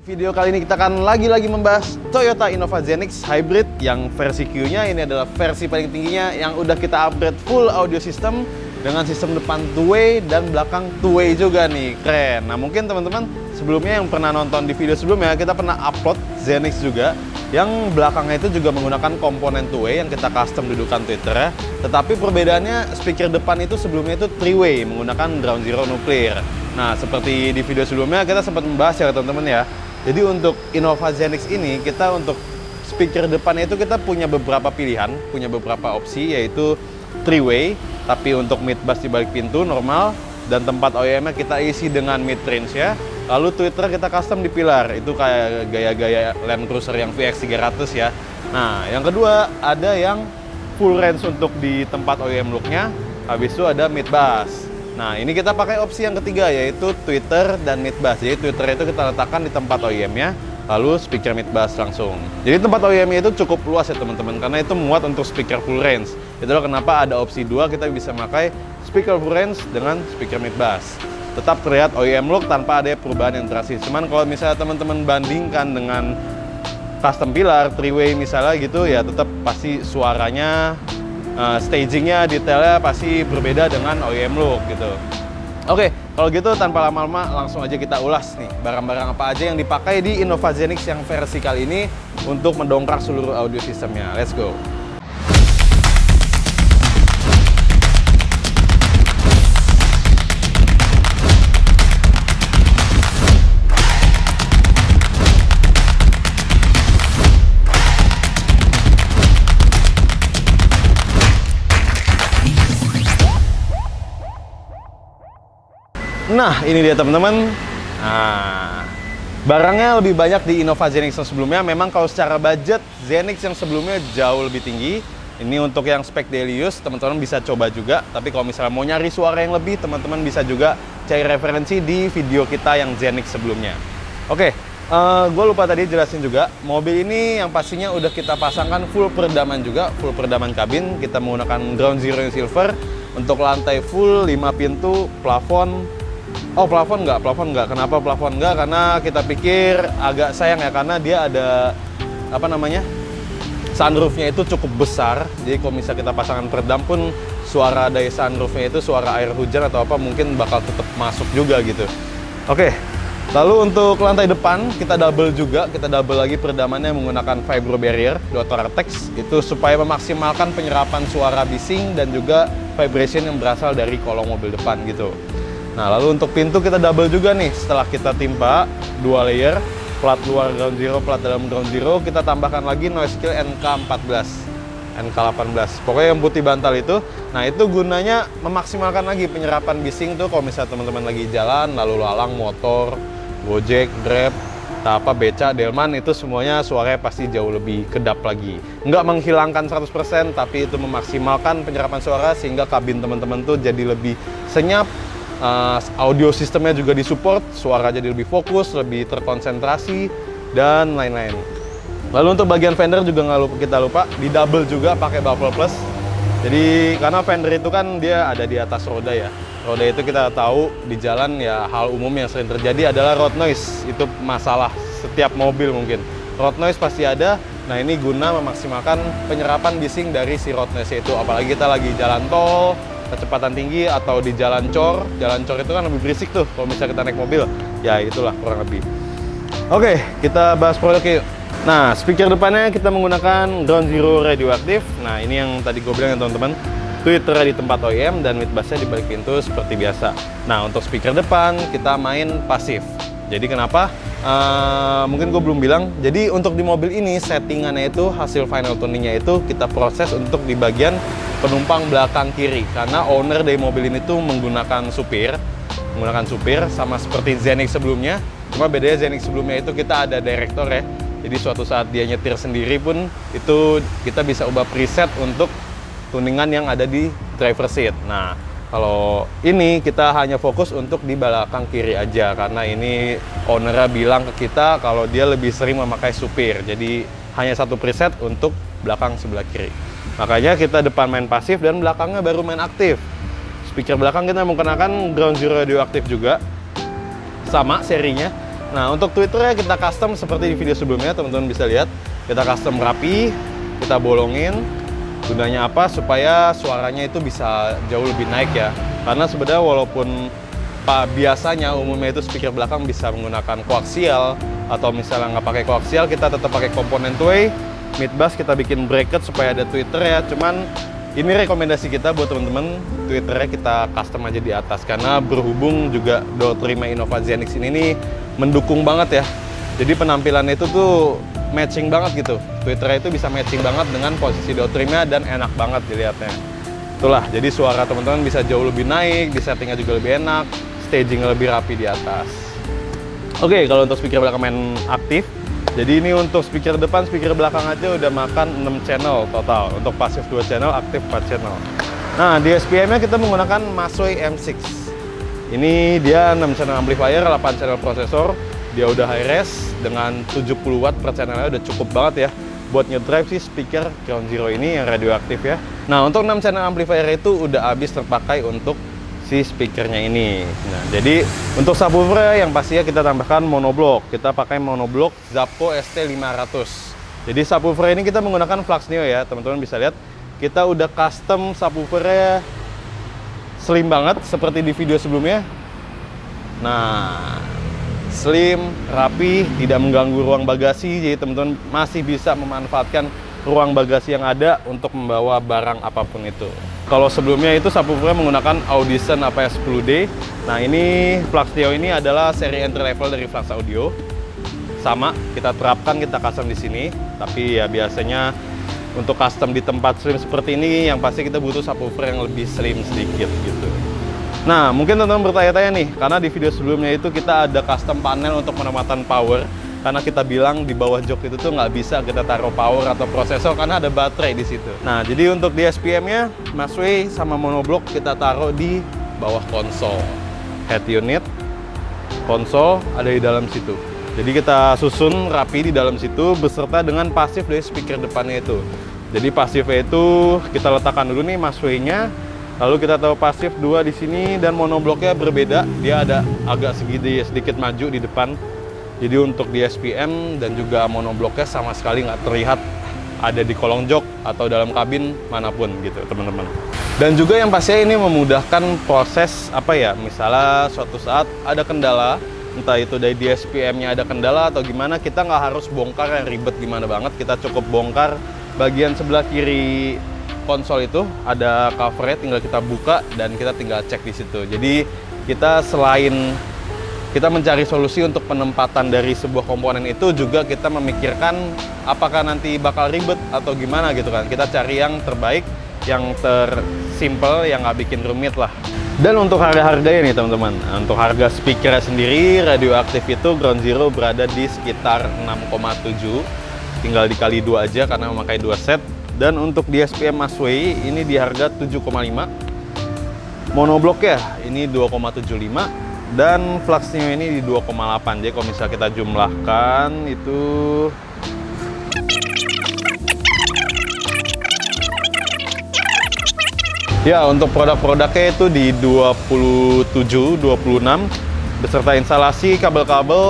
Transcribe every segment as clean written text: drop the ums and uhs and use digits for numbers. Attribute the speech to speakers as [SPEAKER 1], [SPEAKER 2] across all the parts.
[SPEAKER 1] Video kali ini kita akan lagi-lagi membahas Toyota Innova Zenix Hybrid yang versi Q-nya ini adalah versi paling tingginya yang udah kita upgrade full audio system dengan sistem depan two-way dan belakang two-way juga nih, keren. Nah mungkin teman-teman sebelumnya yang pernah nonton di video sebelumnya kita pernah upload Zenix juga yang belakangnya itu juga menggunakan komponen two-way yang kita custom dudukan tweeternya. Tetapi perbedaannya speaker depan itu sebelumnya itu three-way menggunakan ground zero nuklir. Nah seperti di video sebelumnya kita sempat membahas ya teman-teman ya. Jadi untuk Innova Zenix ini kita untuk speaker depannya itu kita punya beberapa pilihan, punya beberapa opsi yaitu three-way, tapi untuk mid bass di balik pintu normal dan tempat OEM-nya kita isi dengan mid range ya. Lalu tweeter kita custom di pilar, itu kayak gaya-gaya Land Cruiser yang VX 300 ya. Nah, yang kedua ada yang full range untuk di tempat OEM look-nya, habis itu ada mid bass. Nah, ini kita pakai opsi yang ketiga yaitu tweeter dan mid bass. Jadi tweeter itu kita letakkan di tempat OEM-nya, lalu speaker mid bass langsung. Jadi tempat OEM-nya itu cukup luas ya teman-teman, karena itu muat untuk speaker full range. Itulah kenapa ada opsi 2 kita bisa pakai speaker full range dengan speaker mid bass. Tetap terlihat OEM look tanpa ada perubahan yang drastis. Cuman kalau misalnya teman-teman bandingkan dengan custom pilar, three-way misalnya gitu ya, tetap pasti suaranya stagingnya, detailnya pasti berbeda dengan OEM look gitu. Oke, kalau gitu tanpa lama-lama langsung aja kita ulas nih barang-barang apa aja yang dipakai di Innova Zenix yang versi kali ini untuk mendongkrak seluruh audio sistemnya. Let's go. Nah, ini dia teman-teman. Nah, barangnya lebih banyak di Innova Zenix yang sebelumnya. Memang kalau secara budget, Zenix yang sebelumnya jauh lebih tinggi. Ini untuk yang spek daily use, teman-teman bisa coba juga. Tapi kalau misalnya mau nyari suara yang lebih, teman-teman bisa juga cari referensi di video kita yang Zenix sebelumnya. Oke, gue lupa tadi jelasin juga. Mobil ini yang pastinya udah kita pasangkan full peredaman juga, full peredaman kabin. Kita menggunakan ground zero yang silver. Untuk lantai full, 5 pintu, plafon. Oh, plafon nggak. Kenapa plafon nggak? Karena kita pikir agak sayang ya, karena dia ada apa namanya, sunroofnya itu cukup besar. Jadi kalau misalnya kita pasangan peredam pun suara dari sunroofnya itu suara air hujan atau apa mungkin bakal tetap masuk juga gitu. Oke, lalu untuk lantai depan kita double juga, kita double lagi peredamannya menggunakan vibro barrier Dotortex itu supaya memaksimalkan penyerapan suara bising dan juga vibration yang berasal dari kolong mobil depan gitu. Nah, lalu untuk pintu kita double juga nih. Setelah kita timpa 2 layer, plat luar ground zero, plat dalam ground zero, kita tambahkan lagi noise kill NK14, NK18. Pokoknya yang putih bantal itu. Nah, itu gunanya memaksimalkan lagi penyerapan bising tuh kalau misalnya teman-teman lagi jalan, lalu lalang, motor, Gojek, Grab, apa beca, delman, itu semuanya suaranya pasti jauh lebih kedap lagi. Nggak menghilangkan 100%, tapi itu memaksimalkan penyerapan suara sehingga kabin teman-teman tuh jadi lebih senyap. Audio sistemnya juga disupport, suara jadi lebih fokus, lebih terkonsentrasi, dan lain-lain. Lalu untuk bagian fender juga nggak lupa, kita lupa, di double juga pakai Buffalo Plus. Jadi karena fender itu kan dia ada di atas roda ya. Roda itu kita tahu di jalan ya hal umum yang sering terjadi adalah road noise. Itu masalah setiap mobil mungkin. Road noise pasti ada. Nah ini guna memaksimalkan penyerapan bising dari si road noise itu. Apalagi kita lagi jalan tol, kecepatan tinggi atau di jalan cor. Jalan cor itu kan lebih berisik tuh kalau misalnya kita naik mobil. Ya itulah kurang lebih. Oke, kita bahas produk yuk. Nah, speaker depannya kita menggunakan ground zero radioaktif. Nah, ini yang tadi gue bilang ya teman-teman. Tweeter di tempat OEM dan mid bassnya di balik pintu seperti biasa. Nah, untuk speaker depan kita main pasif. Jadi kenapa? Mungkin gue belum bilang. Jadi untuk di mobil ini settingannya itu hasil final tuningnya itu kita proses untuk di bagian penumpang belakang kiri, karena owner dari mobil ini tuh menggunakan supir sama seperti Zenix sebelumnya. Cuma bedanya Zenix sebelumnya itu kita ada director ya. Jadi suatu saat dia nyetir sendiri pun itu kita bisa ubah preset untuk tuningan yang ada di driver seat. Nah, kalau ini kita hanya fokus untuk di belakang kiri aja karena ini ownernya bilang ke kita kalau dia lebih sering memakai supir. Jadi hanya satu preset untuk belakang sebelah kiri. Makanya kita depan main pasif dan belakangnya baru main aktif. Speaker belakang kita menggunakan ground zero radioaktif juga. Sama serinya. Nah, untuk tweeternya kita custom seperti di video sebelumnya, teman-teman bisa lihat. Kita custom rapi, kita bolongin. Gunanya apa? Supaya suaranya itu bisa jauh lebih naik ya. Karena sebenarnya walaupun biasanya umumnya itu speaker belakang bisa menggunakan koaksial, atau misalnya nggak pakai koaksial, kita tetap pakai komponen two-way. Mid bass kita bikin bracket supaya ada tweeter ya. Cuman ini rekomendasi kita buat teman-teman, tweeternya kita custom aja di atas. Karena berhubung juga door trim Innova Zenix ini nih mendukung banget ya. Jadi penampilannya itu tuh matching banget gitu. Tweeternya itu bisa matching banget dengan posisi door trimnya dan enak banget dilihatnya. Itulah, jadi suara teman-teman bisa jauh lebih naik, di settingnya juga lebih enak, staging lebih rapi di atas. Oke, kalau untuk speaker belakang main aktif, jadi ini untuk speaker depan, speaker belakang aja udah makan 6 channel total. Untuk pasif 2 channel, aktif 4 channel. Nah, di SPM-nya kita menggunakan Masway M6. Ini dia 6 channel amplifier, 8 channel prosesor. Dia udah high res dengan 70 watt per channelnya, udah cukup banget ya. Buat ngedrive sih speaker Ground Zero ini yang radioaktif ya. Nah, untuk 6 channel amplifier itu udah habis terpakai untuk si speakernya ini. Nah, jadi untuk subwoofer yang pastinya kita tambahkan monoblock. Kita pakai monoblock Zapco ST500. Jadi subwoofer ini kita menggunakan Flux Neo ya, teman-teman bisa lihat. Kita udah custom subwoofernya slim banget seperti di video sebelumnya. Nah, slim, rapi, tidak mengganggu ruang bagasi. Jadi teman-teman masih bisa memanfaatkan ruang bagasi yang ada untuk membawa barang apapun itu. Kalau sebelumnya itu subwoofernya menggunakan Audison APS 10D. Nah, ini Flux Neo ini adalah seri entry level dari Flux Audio. Sama, kita terapkan, kita custom di sini. Tapi ya biasanya untuk custom di tempat slim seperti ini, yang pasti kita butuh subwoofer yang lebih slim sedikit gitu. Nah, mungkin teman-teman bertanya-tanya nih, karena di video sebelumnya itu kita ada custom panel untuk penempatan power. Karena kita bilang di bawah jok itu tuh nggak bisa kita taruh power atau prosesor karena ada baterai di situ. Nah, jadi untuk di SPM-nya, Masway sama monoblock kita taruh di bawah konsol. Head unit, konsol ada di dalam situ. Jadi kita susun rapi di dalam situ beserta dengan pasif dari speaker depannya itu. Jadi pasifnya itu kita letakkan dulu nih Masway-nya. Lalu kita taruh pasif 2 di sini dan monoblocknya berbeda. Dia ada agak sedikit maju di depan. Jadi untuk di SPM dan juga monoblocknya sama sekali nggak terlihat ada di kolong jok atau dalam kabin manapun gitu teman-teman. Dan juga yang pastinya ini memudahkan proses apa ya, misalnya suatu saat ada kendala, entah itu dari di SPM-nya ada kendala atau gimana, kita nggak harus bongkar yang ribet gimana banget. Kita cukup bongkar bagian sebelah kiri konsol itu ada covernya, tinggal kita buka dan kita tinggal cek di situ. Jadi kita selain kita mencari solusi untuk penempatan dari sebuah komponen itu, juga kita memikirkan apakah nanti bakal ribet atau gimana gitu kan. Kita cari yang terbaik, yang tersimple, yang nggak bikin rumit lah. Dan untuk harga-harganya nih teman-teman, untuk harga speakernya sendiri radioaktif itu Ground Zero berada di sekitar 6,7. Tinggal dikali 2 aja karena memakai 2 set. Dan untuk di SPM Masway ini di harga 7,5. Monoblock ya, ini 2,75. Dan Flux Neo ini di 2,8. Jadi kalau misalnya kita jumlahkan itu ya, untuk produk-produknya itu di 27, 26 beserta instalasi, kabel-kabel,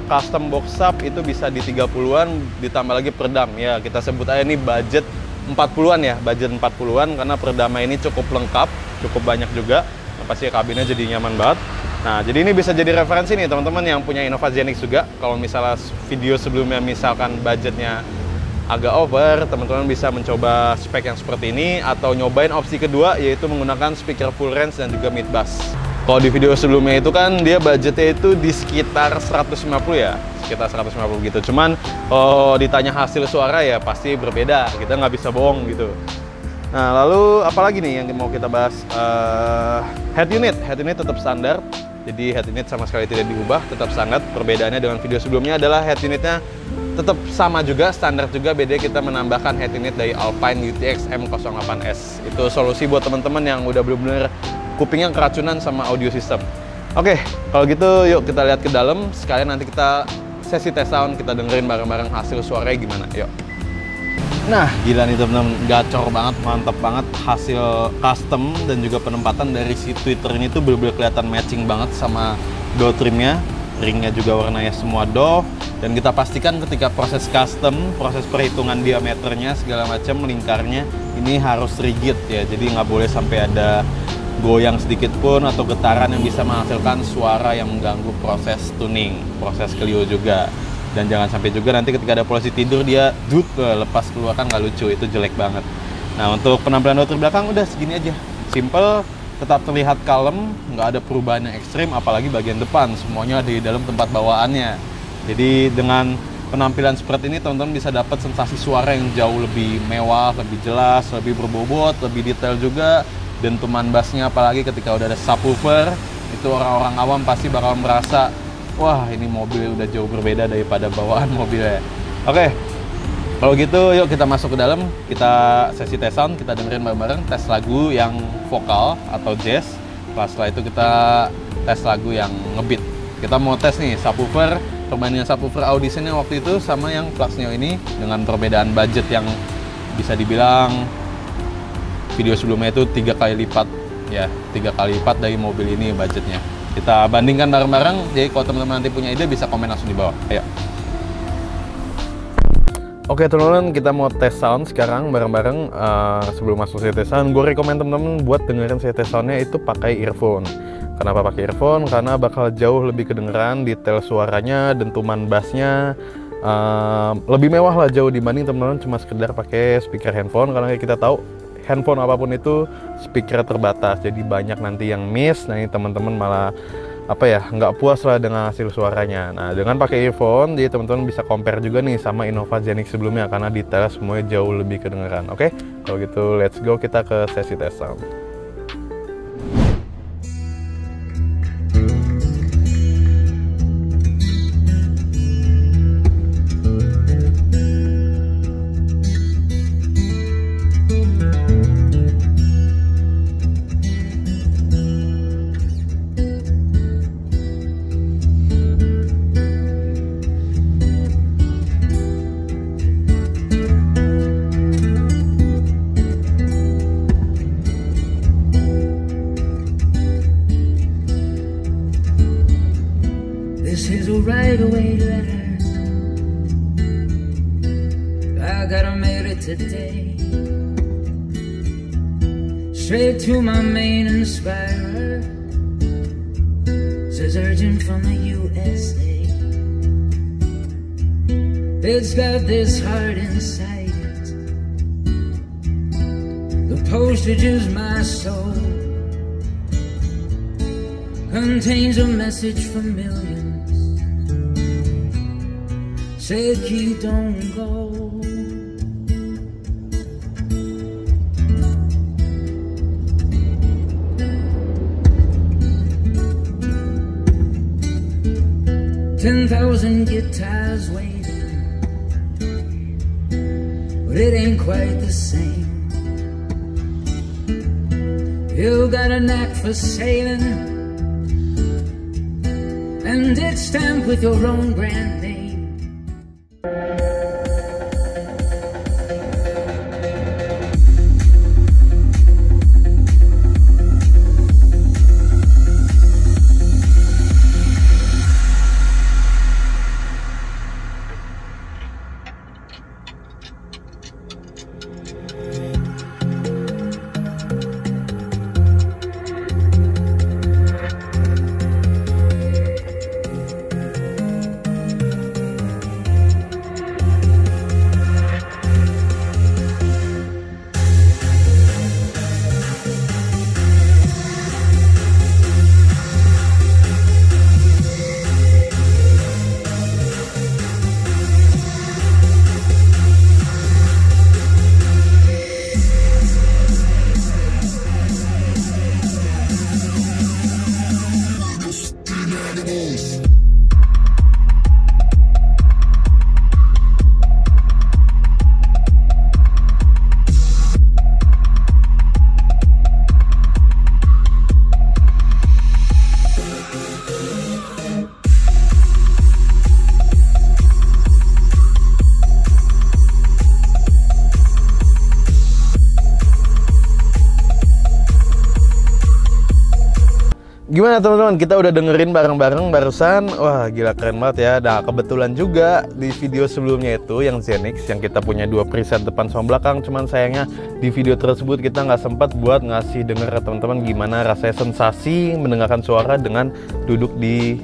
[SPEAKER 1] custom box sub itu bisa di 30-an, ditambah lagi peredam. Ya, kita sebut aja ini budget 40-an ya, budget 40-an karena peredamnya ini cukup lengkap, cukup banyak juga. Pasti kabinnya jadi nyaman banget. Nah, jadi ini bisa jadi referensi nih teman-teman yang punya Innova Zenix juga. Kalau misalnya video sebelumnya misalkan budgetnya agak over, teman-teman bisa mencoba spek yang seperti ini atau nyobain opsi kedua, yaitu menggunakan speaker full range dan juga mid bass. Kalau di video sebelumnya itu kan dia budgetnya itu di sekitar 150 ya, sekitar 150 gitu. Cuman kalau ditanya hasil suara ya pasti berbeda, kita nggak bisa bohong gitu. Nah, lalu apalagi nih yang mau kita bahas? Head unit tetap standar. Jadi head unit sama sekali tidak diubah, tetap standar. Perbedaannya dengan video sebelumnya adalah head unitnya tetap sama juga, standar juga. Beda kita menambahkan head unit dari Alpine UTX M08S. Itu solusi buat teman-teman yang udah bener-bener kupingnya keracunan sama audio system. Oke, kalau gitu yuk kita lihat ke dalam. Sekalian nanti kita sesi tes sound, kita dengerin bareng-bareng hasil suaranya gimana. Yuk. Nah, gila nih teman-teman, gacor banget, mantap banget hasil custom dan juga penempatan dari si tweeter ini tuh bener-bener kelihatan matching banget sama door trimnya. ringnya juga warnanya semua doff, dan kita pastikan ketika proses custom, proses perhitungan diameternya segala macam, lingkarnya ini harus rigid ya, jadi nggak boleh sampai ada goyang sedikit pun atau getaran yang bisa menghasilkan suara yang mengganggu proses tuning, proses Clio juga. Dan jangan sampai juga nanti ketika ada polisi tidur dia lepas keluar, kan nggak lucu, itu jelek banget. Nah, untuk penampilan rotor belakang udah segini aja, simple, tetap terlihat kalem, nggak ada perubahan yang ekstrim, apalagi bagian depan semuanya di dalam tempat bawaannya. Jadi dengan penampilan seperti ini teman-teman bisa dapat sensasi suara yang jauh lebih mewah, lebih jelas, lebih berbobot, lebih detail juga. Dentuman bassnya apalagi ketika udah ada subwoofer, itu orang-orang awam pasti bakal merasa, wah ini mobil udah jauh berbeda daripada bawaan mobilnya. Oke, kalau gitu yuk kita masuk ke dalam, kita sesi tes sound, kita dengerin bareng-bareng tes lagu yang vokal atau jazz. Setelah itu kita tes lagu yang ngebeat. Kita mau tes nih subwoofer, perbandingan subwoofer Audition-nya waktu itu sama yang Flux Neo ini, dengan perbedaan budget yang bisa dibilang video sebelumnya itu 3 kali lipat ya, 3 kali lipat dari mobil ini budgetnya. Kita bandingkan bareng-bareng, jadi kalau teman-teman nanti punya ide bisa komen langsung di bawah. Ayo. Oke teman-teman, kita mau tes sound sekarang bareng-bareng. Sebelum masuk saya tes sound, gue rekomend teman-teman buat dengerin saya tes soundnya itu pakai earphone. Kenapa pakai earphone? Karena bakal jauh lebih kedengeran detail suaranya, dentuman bassnya, lebih mewah lah jauh dibanding teman-teman cuma sekedar pakai speaker handphone. Karena kita tahu handphone apapun itu speaker terbatas, jadi banyak nanti yang miss. Nah ini teman-teman malah nggak puas lah dengan hasil suaranya. Nah dengan pakai earphone, jadi teman-teman bisa compare juga nih sama Innova Zenix sebelumnya, karena detail semuanya jauh lebih kedengeran. Oke, kalau gitu let's go, kita ke sesi tes sound.
[SPEAKER 2] This is a right-away letter, I gotta mail it today, straight to my main inspirer. Says urgent from the USA. It's got this heart inside it, the postage is my soul, contains a message for millions. Say keep, don't go. $10,000 guitars waiting, but it ain't quite the same. You got a knack for sailing, and it's stamped with your own brand name.
[SPEAKER 1] Gimana teman-teman, kita udah dengerin bareng-bareng barusan. Wah gila keren banget ya. Nah kebetulan juga di video sebelumnya itu yang Zenix, yang kita punya 2 preset depan sama belakang. Cuman sayangnya di video tersebut kita nggak sempat buat ngasih denger ke teman-teman gimana rasanya sensasi mendengarkan suara dengan duduk di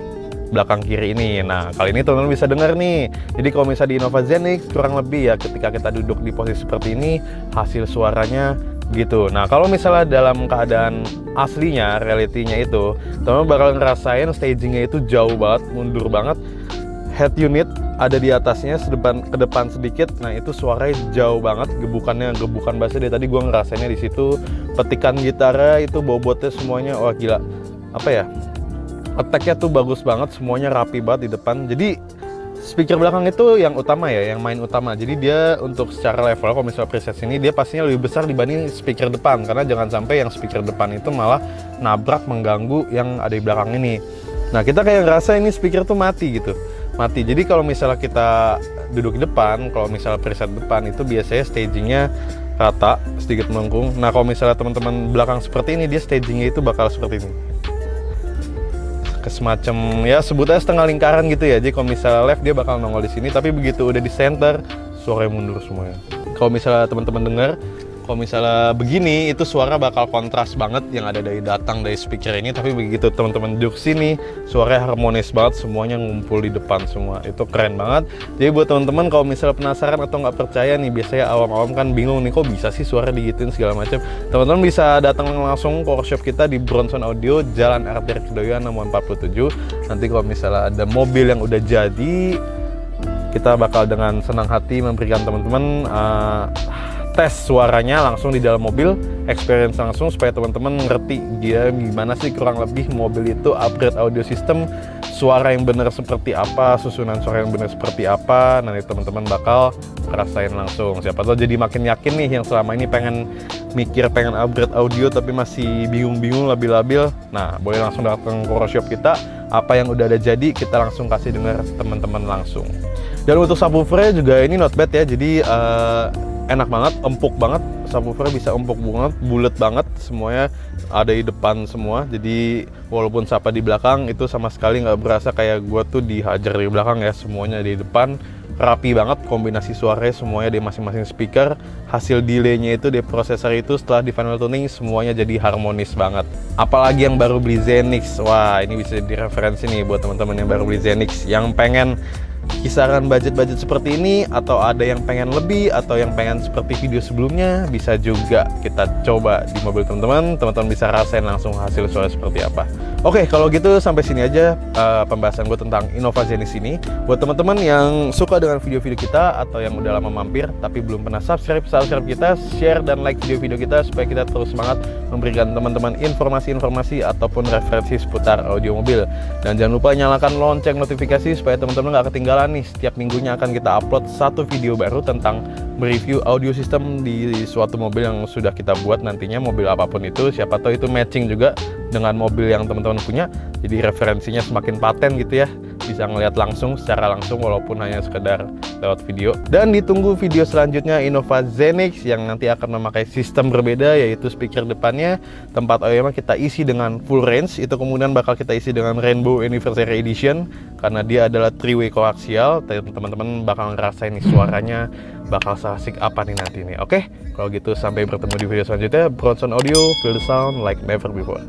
[SPEAKER 1] belakang kiri ini. Nah kali ini teman-teman bisa dengar nih. Jadi kalau misalnya di Innova Zenix kurang lebih ya ketika kita duduk di posisi seperti ini hasil suaranya gitu. Nah kalau misalnya dalam keadaan aslinya, realitinya itu teman-teman bakal ngerasain stagingnya itu jauh banget, mundur banget. Head unit ada di atasnya ke depan sedikit. Nah itu suaranya jauh banget, gebukan bassnya dari tadi gue ngerasainnya di situ. Petikan gitarnya itu bobotnya semuanya wah gila. Apa ya, attack-nya tuh bagus banget, semuanya rapi banget di depan. Jadi speaker belakang itu yang utama ya, yang main utama. Jadi dia untuk secara level, kalau misalnya preset ini dia pastinya lebih besar dibanding speaker depan. Karena jangan sampai yang speaker depan itu malah nabrak, mengganggu yang ada di belakang ini. Nah kita kayak ngerasa ini speaker tuh mati gitu, mati. Jadi kalau misalnya kita duduk di depan, kalau misalnya preset depan itu biasanya stagingnya rata, sedikit melengkung. Nah kalau misalnya teman-teman belakang seperti ini, dia stagingnya itu bakal seperti ini, semacam ya sebutnya setengah lingkaran gitu ya. Jadi kalau misalnya left dia bakal nongol di sini, tapi begitu udah di center suaranya mundur semuanya. Kalau misalnya teman-teman dengar, kalau misalnya begini itu suara bakal kontras banget yang ada datang dari speaker ini, tapi begitu teman-teman duduk sini suaranya harmonis banget, semuanya ngumpul di depan semua. Itu keren banget. Jadi buat teman-teman kalau misalnya penasaran atau nggak percaya nih, biasanya awam-awam kan bingung nih kok bisa sih suara digituin segala macam. Teman-teman bisa datang langsung ke workshop kita di Bronson Audio, Jalan RT Kedoyan nomor 47. Nanti kalau misalnya ada mobil yang udah jadi, kita bakal dengan senang hati memberikan teman-teman tes suaranya langsung di dalam mobil, experience langsung supaya teman-teman ngerti dia gimana sih kurang lebih mobil itu upgrade audio system, suara yang benar seperti apa, susunan suara yang benar seperti apa. Nanti teman-teman bakal ngerasain langsung. Siapa tahu jadi makin yakin nih yang selama ini pengen pengen upgrade audio tapi masih bingung-bingung, labil-labil. Nah boleh langsung datang ke workshop kita. Apa yang udah ada jadi kita langsung kasih dengar teman-teman langsung. Dan untuk subwoofernya juga ini not bad ya. Jadi enak banget, empuk banget, subwoofernya bisa empuk banget, bulat banget, semuanya ada di depan semua. Jadi walaupun sapa di belakang itu sama sekali nggak berasa kayak gue tuh dihajar di belakang ya, semuanya di depan. Rapi banget kombinasi suaranya semuanya di masing-masing speaker. Hasil delaynya itu di prosesor itu setelah di final tuning semuanya jadi harmonis banget. Apalagi yang baru beli Zenix, wah ini bisa jadi referensi nih buat teman-teman yang baru beli Zenix, yang pengen kisaran budget seperti ini, atau ada yang pengen lebih, atau yang pengen seperti video sebelumnya, bisa juga kita coba di mobil teman-teman bisa rasain langsung hasil suara seperti apa. Oke, kalau gitu sampai sini aja pembahasan gue tentang Innova Zenix ini. Buat teman-teman yang suka dengan video-video kita atau yang udah lama mampir tapi belum pernah subscribe kita, share dan like video-video kita supaya kita terus semangat memberikan teman-teman informasi-informasi ataupun referensi seputar audio mobil. Dan jangan lupa nyalakan lonceng notifikasi supaya teman-teman nggak ketinggalan nih, setiap minggunya akan kita upload satu video baru tentang mereview audio system di suatu mobil yang sudah kita buat nantinya, mobil apapun itu. Siapa tahu itu matching juga dengan mobil yang teman-teman punya, jadi referensinya semakin paten gitu ya, bisa ngelihat langsung secara langsung walaupun hanya sekedar lewat video. Dan ditunggu video selanjutnya Innova Zenix yang nanti akan memakai sistem berbeda, yaitu speaker depannya tempat audio kita isi dengan full range, itu kemudian bakal kita isi dengan Rainbow Anniversary Edition karena dia adalah 3-way koaksial. Teman-teman bakal ngerasain nih suaranya bakal seasik apa nih nanti nih. Oke, kalau gitu sampai bertemu di video selanjutnya. Bronson Audio, feel the sound like never before.